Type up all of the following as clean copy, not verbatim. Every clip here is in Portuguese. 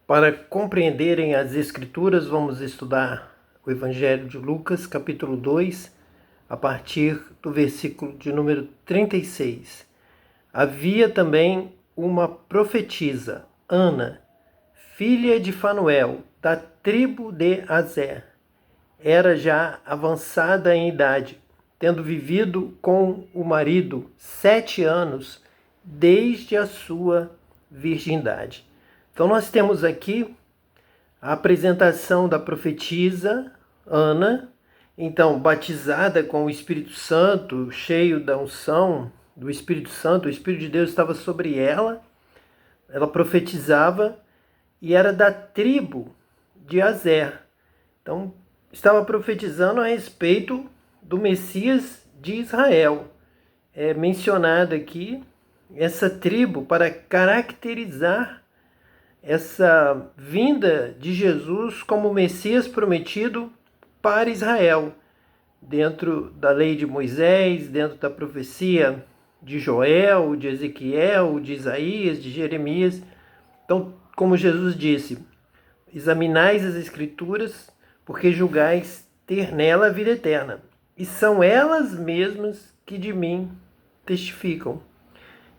Para compreenderem as Escrituras, vamos estudar o Evangelho de Lucas, capítulo 2, a partir do versículo de número 36. Havia também uma profetisa, Ana, filha de Fanuel, da tribo de Aser. Era já avançada em idade, tendo vivido com o marido 7 anos desde a sua virgindade. Então nós temos aqui a apresentação da profetisa Ana, então batizada com o Espírito Santo, cheio da unção do Espírito Santo, o Espírito de Deus estava sobre ela, ela profetizava e era da tribo de Aser. Então estava profetizando a respeito do Messias de Israel. É mencionada aqui essa tribo para caracterizar essa vinda de Jesus como Messias prometido para Israel, dentro da lei de Moisés, dentro da profecia de Joel, de Ezequiel, de Isaías, de Jeremias. Então, como Jesus disse, examinais as Escrituras, porque julgais ter nela a vida eterna, e são elas mesmas que de mim testificam.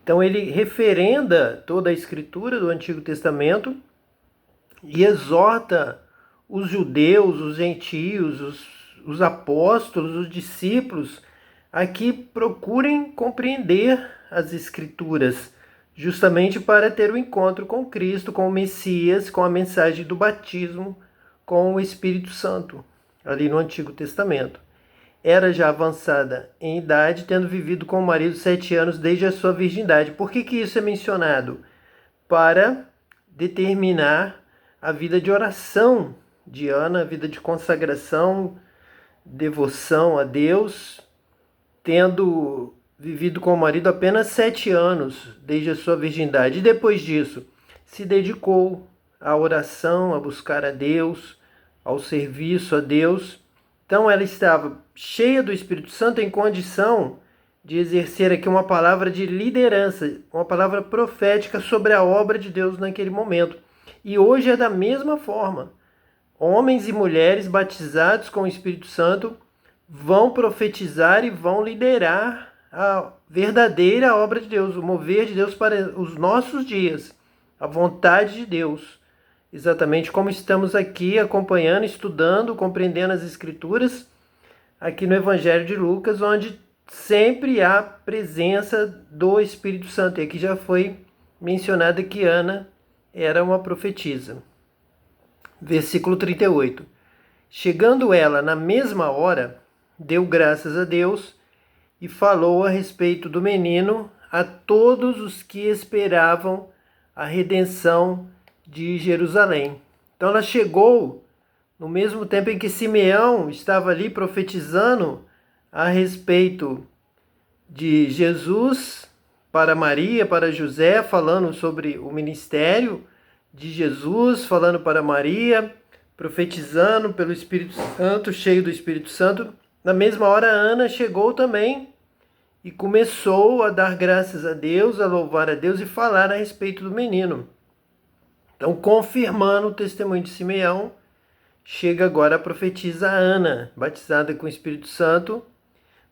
Então ele referenda toda a escritura do Antigo Testamento e exorta os judeus, os gentios, os apóstolos, os discípulos a que procurem compreender as escrituras, justamente para ter o encontro com Cristo, com o Messias, com a mensagem do batismo, com o Espírito Santo, ali no Antigo Testamento. Era já avançada em idade, tendo vivido com o marido 7 anos desde a sua virgindade. Por que isso é mencionado? Para determinar a vida de oração de Ana, a vida de consagração, devoção a Deus, tendo vivido com o marido apenas 7 anos desde a sua virgindade. E depois disso, se dedicou à oração, a buscar a Deus, ao serviço a Deus. Então ela estava cheia do Espírito Santo, em condição de exercer aqui uma palavra de liderança, uma palavra profética sobre a obra de Deus naquele momento. E hoje é da mesma forma. Homens e mulheres batizados com o Espírito Santo vão profetizar e vão liderar a verdadeira obra de Deus, o mover de Deus para os nossos dias, a vontade de Deus. Exatamente como estamos aqui acompanhando, estudando, compreendendo as Escrituras, aqui no Evangelho de Lucas, onde sempre há presença do Espírito Santo. E aqui já foi mencionado que Ana era uma profetisa. Versículo 38. Chegando ela na mesma hora, deu graças a Deus e falou a respeito do menino a todos os que esperavam a redenção de Jerusalém. Então ela chegou no mesmo tempo em que Simeão estava ali profetizando a respeito de Jesus para Maria, para José, falando sobre o ministério de Jesus, falando para Maria, profetizando pelo Espírito Santo, cheio do Espírito Santo. Na mesma hora, Ana chegou também e começou a dar graças a Deus, a louvar a Deus e falar a respeito do menino. Então, confirmando o testemunho de Simeão, chega agora a profetisa Ana, batizada com o Espírito Santo,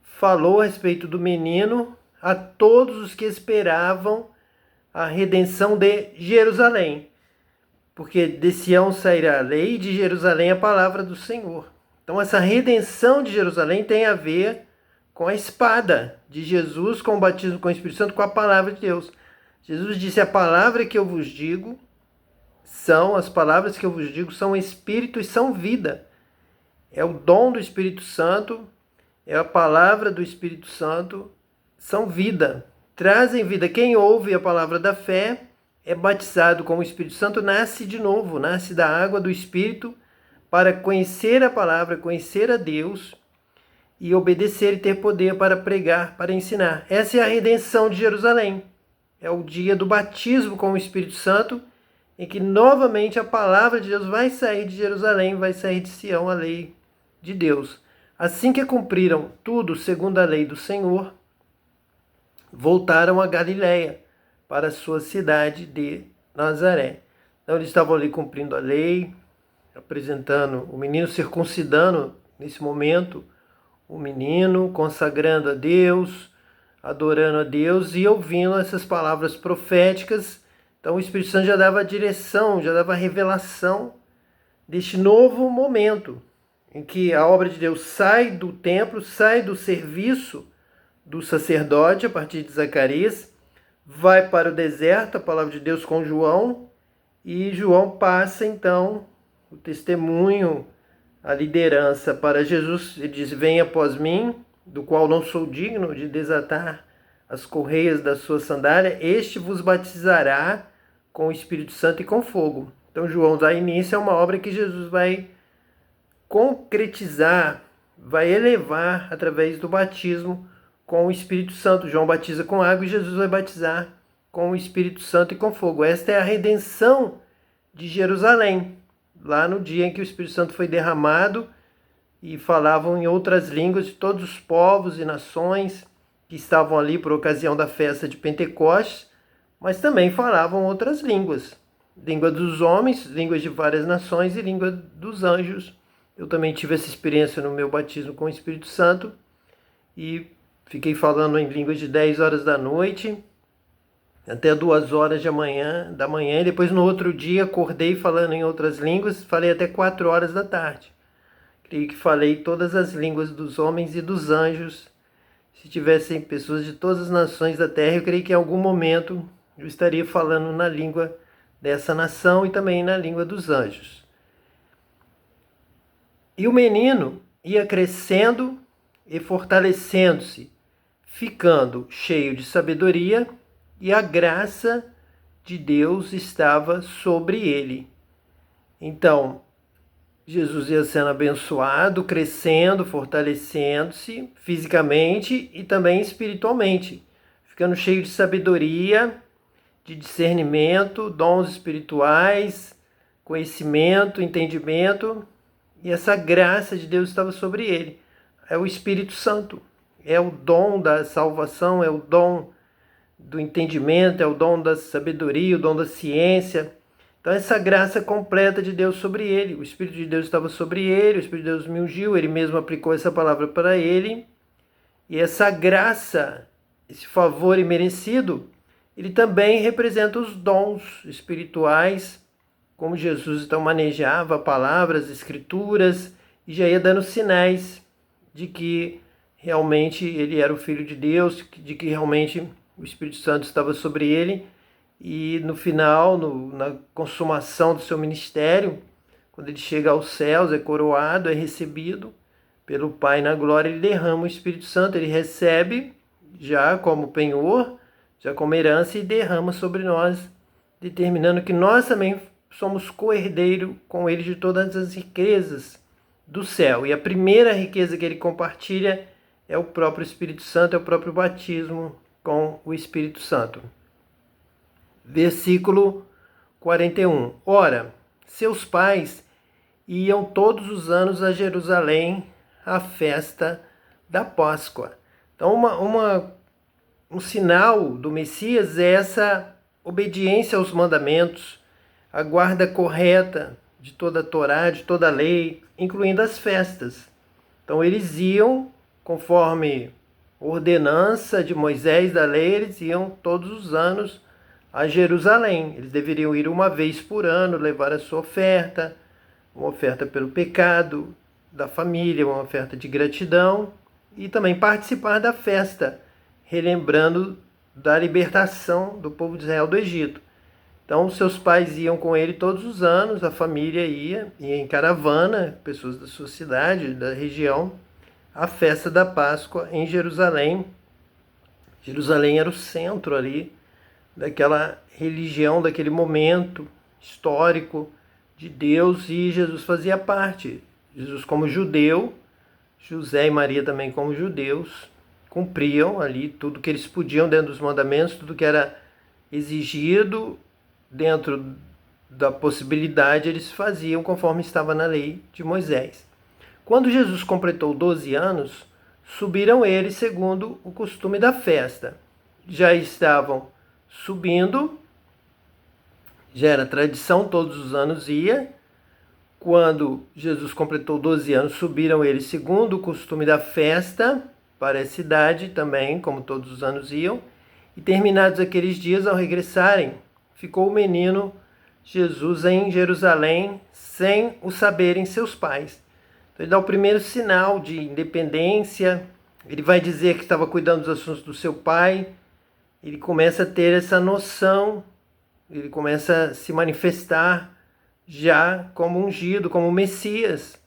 falou a respeito do menino a todos os que esperavam a redenção de Jerusalém. Porque de Sião sairá a lei e de Jerusalém a palavra do Senhor. Então essa redenção de Jerusalém tem a ver com a espada de Jesus, com o batismo com o Espírito Santo, com a palavra de Deus. Jesus disse: a palavra que eu vos digo as palavras que eu vos digo são espírito e são vida. É o dom do Espírito Santo, é a palavra do Espírito Santo, são vida, trazem vida. Quem ouve a palavra da fé é batizado com o Espírito Santo, nasce de novo, nasce da água do Espírito para conhecer a palavra, conhecer a Deus e obedecer e ter poder para pregar, para ensinar. Essa é a redenção de Jerusalém. É o dia do batismo com o Espírito Santo, em que novamente a palavra de Deus vai sair de Jerusalém, vai sair de Sião, a lei de Deus. Assim que cumpriram tudo segundo a lei do Senhor, voltaram a Galiléia, para a sua cidade de Nazaré. Então eles estavam ali cumprindo a lei, apresentando o menino, circuncidando nesse momento o menino, consagrando a Deus, adorando a Deus e ouvindo essas palavras proféticas. Então o Espírito Santo já dava a direção, já dava a revelação deste novo momento em que a obra de Deus sai do templo, sai do serviço do sacerdote a partir de Zacarias, vai para o deserto, a palavra de Deus com João, e João passa então o testemunho, a liderança para Jesus. Ele diz: venha após mim, do qual não sou digno de desatar as correias da sua sandália, este vos batizará com o Espírito Santo e com fogo. Então João dá início a uma obra que Jesus vai concretizar, vai elevar através do batismo com o Espírito Santo. João batiza com água e Jesus vai batizar com o Espírito Santo e com fogo. Esta é a redenção de Jerusalém, lá no dia em que o Espírito Santo foi derramado e falavam em outras línguas de todos os povos e nações que estavam ali por ocasião da festa de Pentecostes, mas também falavam outras línguas. Língua dos homens, línguas de várias nações e língua dos anjos. Eu também tive essa experiência no meu batismo com o Espírito Santo e fiquei falando em línguas de 10 horas da noite até 2 horas da manhã, e depois no outro dia acordei falando em outras línguas, falei até 4 horas da tarde. Creio que falei todas as línguas dos homens e dos anjos. Se tivessem pessoas de todas as nações da terra, eu creio que em algum momento eu estaria falando na língua dessa nação e também na língua dos anjos. E o menino ia crescendo e fortalecendo-se, ficando cheio de sabedoria, e a graça de Deus estava sobre ele. Então, Jesus ia sendo abençoado, crescendo, fortalecendo-se fisicamente e também espiritualmente, ficando cheio de sabedoria, de discernimento, dons espirituais, conhecimento, entendimento, e essa graça de Deus estava sobre ele. É o Espírito Santo, é o dom da salvação, é o dom do entendimento, é o dom da sabedoria, o dom da ciência. Então essa graça completa de Deus sobre ele, o Espírito de Deus estava sobre ele, o Espírito de Deus me ungiu, ele mesmo aplicou essa palavra para ele, e essa graça, esse favor imerecido, ele também representa os dons espirituais, como Jesus então manejava palavras, escrituras, e já ia dando sinais de que realmente ele era o Filho de Deus, de que realmente o Espírito Santo estava sobre ele. E no final, na consumação do seu ministério, quando ele chega aos céus, é coroado, é recebido pelo Pai na glória, ele derrama o Espírito Santo, ele recebe já como penhor, já como herança, e derrama sobre nós, determinando que nós também somos co-herdeiro com ele de todas as riquezas do céu. E a primeira riqueza que ele compartilha é o próprio Espírito Santo, é o próprio batismo com o Espírito Santo. Versículo 41. Ora, seus pais iam todos os anos a Jerusalém à festa da Páscoa. Então, um sinal do Messias é essa obediência aos mandamentos, a guarda correta de toda a Torá, de toda a lei, incluindo as festas. Então, eles iam, conforme ordenança de Moisés da lei, eles iam todos os anos a Jerusalém. Eles deveriam ir uma vez por ano, levar a sua oferta, uma oferta pelo pecado da família, uma oferta de gratidão, e também participar da festa, relembrando da libertação do povo de Israel do Egito. Então, seus pais iam com ele todos os anos, a família ia em caravana, pessoas da sua cidade, da região, a festa da Páscoa em Jerusalém. Jerusalém era o centro ali daquela religião, daquele momento histórico de Deus, e Jesus fazia parte. Jesus como judeu, José e Maria também como judeus, cumpriam ali tudo que eles podiam dentro dos mandamentos, tudo que era exigido dentro da possibilidade, eles faziam conforme estava na lei de Moisés. Quando Jesus completou 12 anos, subiram eles segundo o costume da festa. Já estavam subindo Já era tradição, todos os anos ia. Quando Jesus completou 12 anos, subiram eles segundo o costume da festa para a cidade também, como todos os anos iam. E terminados aqueles dias, ao regressarem, ficou o menino Jesus em Jerusalém, sem o saberem seus pais. Então ele dá o primeiro sinal de independência. Ele vai dizer que estava cuidando dos assuntos do seu pai. Ele começa a ter essa noção, ele começa a se manifestar já como ungido, como Messias,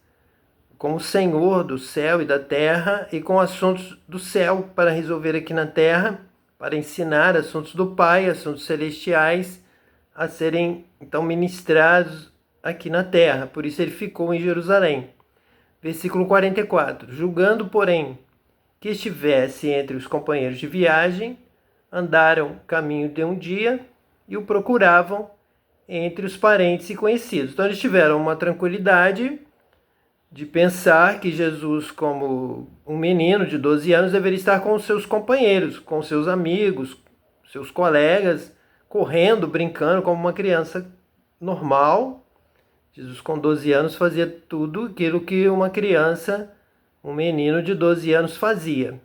como Senhor do céu e da terra, e com assuntos do céu para resolver aqui na terra, para ensinar assuntos do Pai, assuntos celestiais, a serem então ministrados aqui na terra. Por isso ele ficou em Jerusalém. Versículo 44. Julgando, porém, que estivesse entre os companheiros de viagem, andaram caminho de um dia e o procuravam entre os parentes e conhecidos. Então eles tiveram uma tranquilidade de pensar que Jesus, como um menino de 12 anos, deveria estar com os seus companheiros, com seus amigos, seus colegas, correndo, brincando como uma criança normal. Jesus, com 12 anos, fazia tudo aquilo que uma criança, um menino de 12 anos fazia.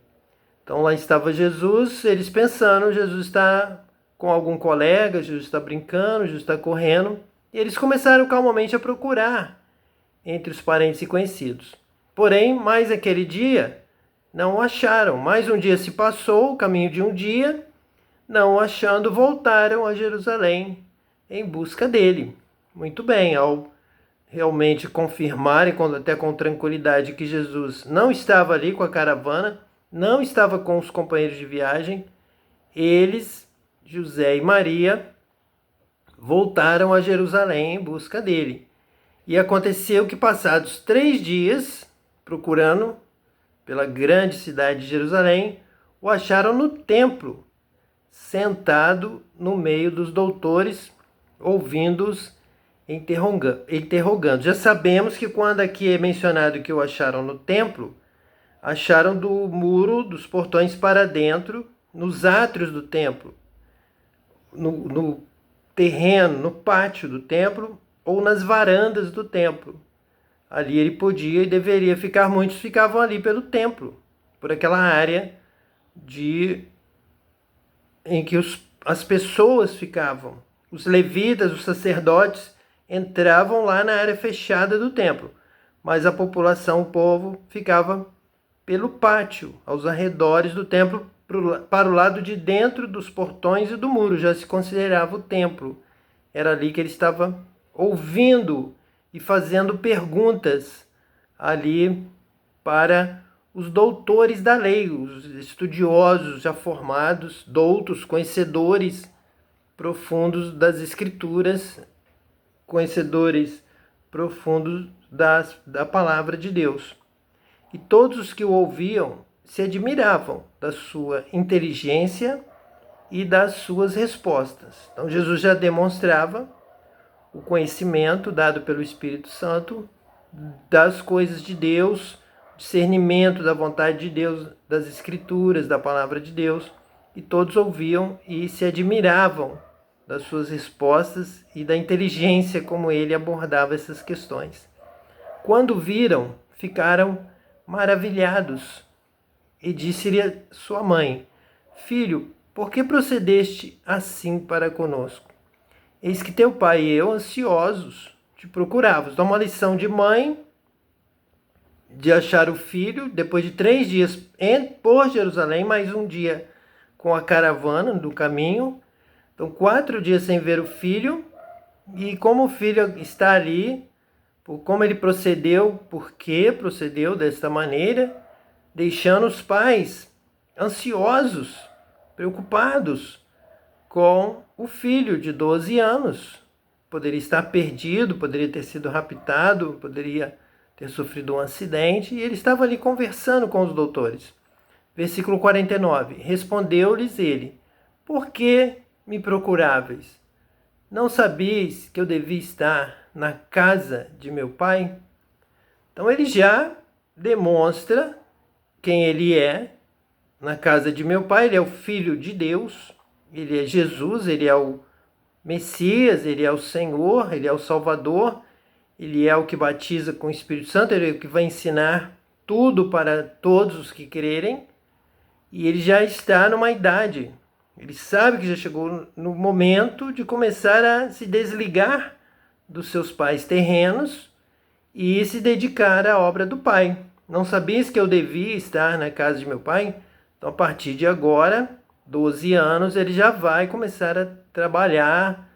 Então lá estava Jesus, eles pensando, Jesus está com algum colega, Jesus está brincando, Jesus está correndo. E eles começaram calmamente a procurar entre os parentes e conhecidos. Porém, mais aquele dia, não o acharam. Mais um dia se passou, o caminho de um dia, não o achando, voltaram a Jerusalém em busca dele. Muito bem, ao realmente confirmarem, até com tranquilidade, que Jesus não estava ali com a caravana, não estava com os companheiros de viagem, eles, José e Maria, voltaram a Jerusalém em busca dele. E aconteceu que, passados 3 dias, procurando pela grande cidade de Jerusalém, o acharam no templo, sentado no meio dos doutores, ouvindo-os interrogando. Já sabemos que quando aqui é mencionado que o acharam no templo, acharam do muro dos portões para dentro, nos átrios do templo, no terreno, no pátio do templo ou nas varandas do templo. Ali ele podia e deveria ficar, muitos ficavam ali pelo templo, por aquela área em que as pessoas ficavam. Os levitas, os sacerdotes, entravam lá na área fechada do templo, mas a população, o povo, ficava pelo pátio, aos arredores do templo, para o lado de dentro dos portões e do muro, já se considerava o templo. Era ali que ele estava ouvindo e fazendo perguntas ali para os doutores da lei, os estudiosos já formados, doutos, conhecedores profundos das Escrituras, conhecedores profundos da palavra de Deus. E todos os que o ouviam se admiravam da sua inteligência e das suas respostas. Então Jesus já demonstrava o conhecimento dado pelo Espírito Santo das coisas de Deus, discernimento da vontade de Deus, das Escrituras, da palavra de Deus, e todos ouviam e se admiravam das suas respostas e da inteligência como ele abordava essas questões. Quando viram, ficaram maravilhados, e disse-lhe a sua mãe: Filho, por que procedeste assim para conosco? Eis que teu pai e eu, ansiosos, te procurávamos. Dá uma lição de mãe, de achar o filho, depois de 3 dias por Jerusalém, mais um dia com a caravana do caminho. Então, 4 dias sem ver o filho, e como o filho está ali, por como ele procedeu, por que procedeu desta maneira, deixando os pais ansiosos, preocupados com o filho de 12 anos. Poderia estar perdido, poderia ter sido raptado, poderia ter sofrido um acidente, e ele estava ali conversando com os doutores. Versículo 49. Respondeu-lhes ele: Por que me procuráveis? Não sabeis que eu devia estar na casa de meu pai? Então ele já demonstra quem ele é na casa de meu pai. Ele é o Filho de Deus, ele é Jesus, ele é o Messias, ele é o Senhor, ele é o Salvador, ele é o que batiza com o Espírito Santo, ele é o que vai ensinar tudo para todos os que crerem, e ele já está numa idade, ele sabe que já chegou no momento de começar a se desligar dos seus pais terrenos e se dedicar à obra do Pai. Não sabias que eu devia estar na casa de meu pai? Então, a partir de agora, 12 anos, ele já vai começar a trabalhar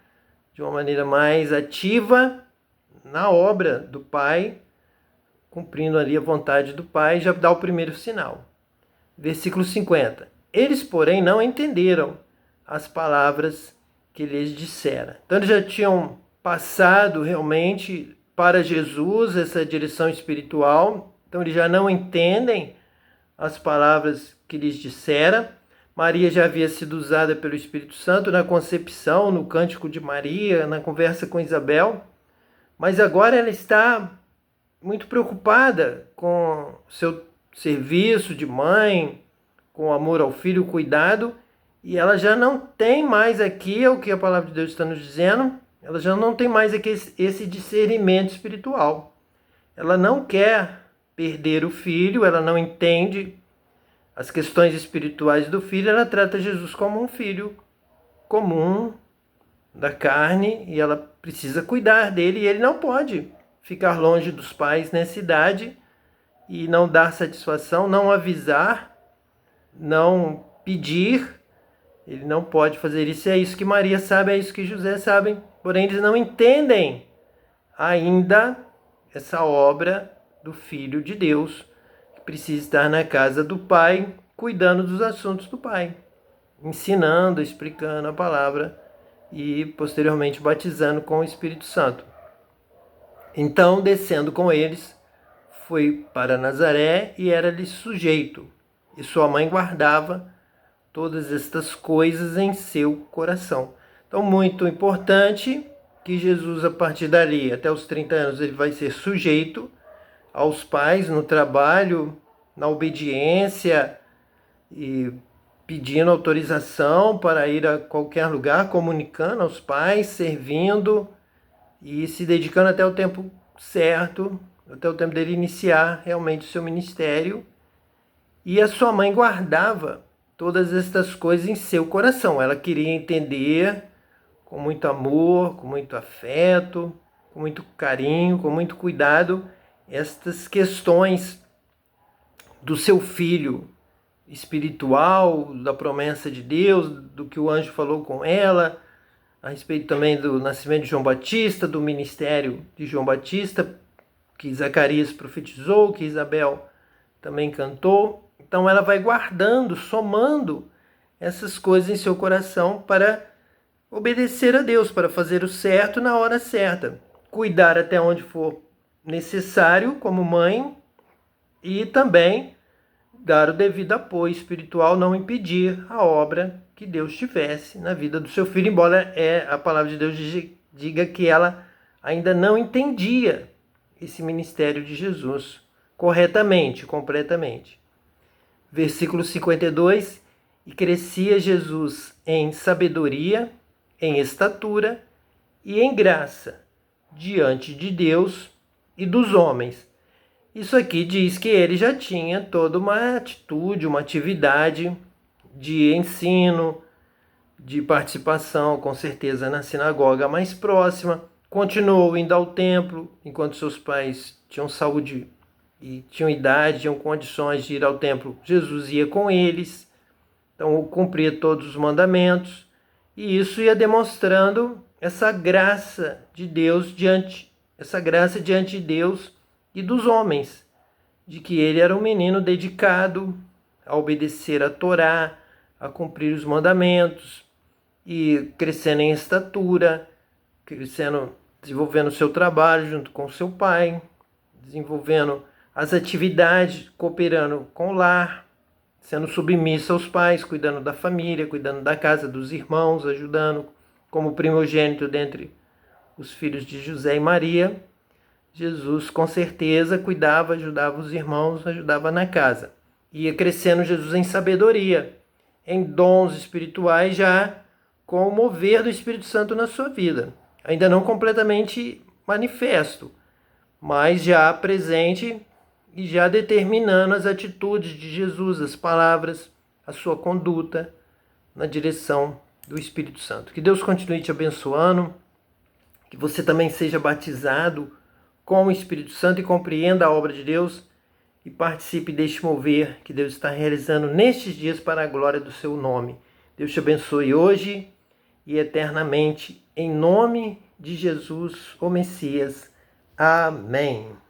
de uma maneira mais ativa na obra do Pai, cumprindo ali a vontade do Pai, já dá o primeiro sinal. Versículo 50. Eles, porém, não entenderam as palavras que lhes dissera. Então, eles já tinham passado realmente para Jesus essa direção espiritual, então eles já não entendem as palavras que lhes dissera. Maria já havia sido usada pelo Espírito Santo na concepção, no cântico de Maria, na conversa com Isabel, mas agora ela está muito preocupada com o seu serviço de mãe, com amor ao filho, cuidado, e ela já não tem mais aqui, é o que a palavra de Deus está nos dizendo, ela já não tem mais aqui esse discernimento espiritual. Ela não quer perder o filho, ela não entende as questões espirituais do filho, ela trata Jesus como um filho comum da carne e ela precisa cuidar dele, e ele não pode ficar longe dos pais nessa idade e não dar satisfação, não avisar, não pedir. Ele não pode fazer isso. É isso que Maria sabe, é isso que José sabem. Porém, eles não entendem ainda essa obra do Filho de Deus, que precisa estar na casa do Pai, cuidando dos assuntos do Pai, ensinando, explicando a palavra e posteriormente batizando com o Espírito Santo. Então, descendo com eles, foi para Nazaré e era-lhe sujeito, e sua mãe guardava todas estas coisas em seu coração. Então, muito importante que Jesus, a partir dali, até os 30 anos, ele vai ser sujeito aos pais no trabalho, na obediência e pedindo autorização para ir a qualquer lugar, comunicando aos pais, servindo e se dedicando até o tempo certo, até o tempo dele iniciar realmente o seu ministério. E a sua mãe guardava todas estas coisas em seu coração. Ela queria entender com muito amor, com muito afeto, com muito carinho, com muito cuidado, estas questões do seu filho espiritual, da promessa de Deus, do que o anjo falou com ela, a respeito também do nascimento de João Batista, do ministério de João Batista, que Zacarias profetizou, que Isabel também cantou. Então ela vai guardando, somando essas coisas em seu coração para obedecer a Deus, para fazer o certo na hora certa, cuidar até onde for necessário como mãe e também dar o devido apoio espiritual, não impedir a obra que Deus tivesse na vida do seu filho, embora a palavra de Deus diga que ela ainda não entendia esse ministério de Jesus corretamente, completamente. Versículo 52, e crescia Jesus em sabedoria, em estatura e em graça, diante de Deus e dos homens. Isso aqui diz que ele já tinha toda uma atitude, uma atividade de ensino, de participação, com certeza, na sinagoga mais próxima. Continuou indo ao templo, enquanto seus pais tinham saúde e tinham idade, tinham condições de ir ao templo. Jesus ia com eles, então cumpria todos os mandamentos, e isso ia demonstrando essa graça de Deus diante de Deus e dos homens, de que ele era um menino dedicado a obedecer a Torá, a cumprir os mandamentos, e crescendo em estatura, desenvolvendo o seu trabalho junto com seu pai, desenvolvendo as atividades, cooperando com o lar, sendo submisso aos pais, cuidando da família, cuidando da casa dos irmãos, ajudando como primogênito dentre os filhos de José e Maria. Jesus, com certeza, cuidava, ajudava os irmãos, ajudava na casa. Ia crescendo Jesus em sabedoria, em dons espirituais já com o mover do Espírito Santo na sua vida. Ainda não completamente manifesto, mas já presente e já determinando as atitudes de Jesus, as palavras, a sua conduta na direção do Espírito Santo. Que Deus continue te abençoando, que você também seja batizado com o Espírito Santo e compreenda a obra de Deus e participe deste mover que Deus está realizando nestes dias para a glória do seu nome. Deus te abençoe hoje e eternamente, em nome de Jesus, o Messias. Amém.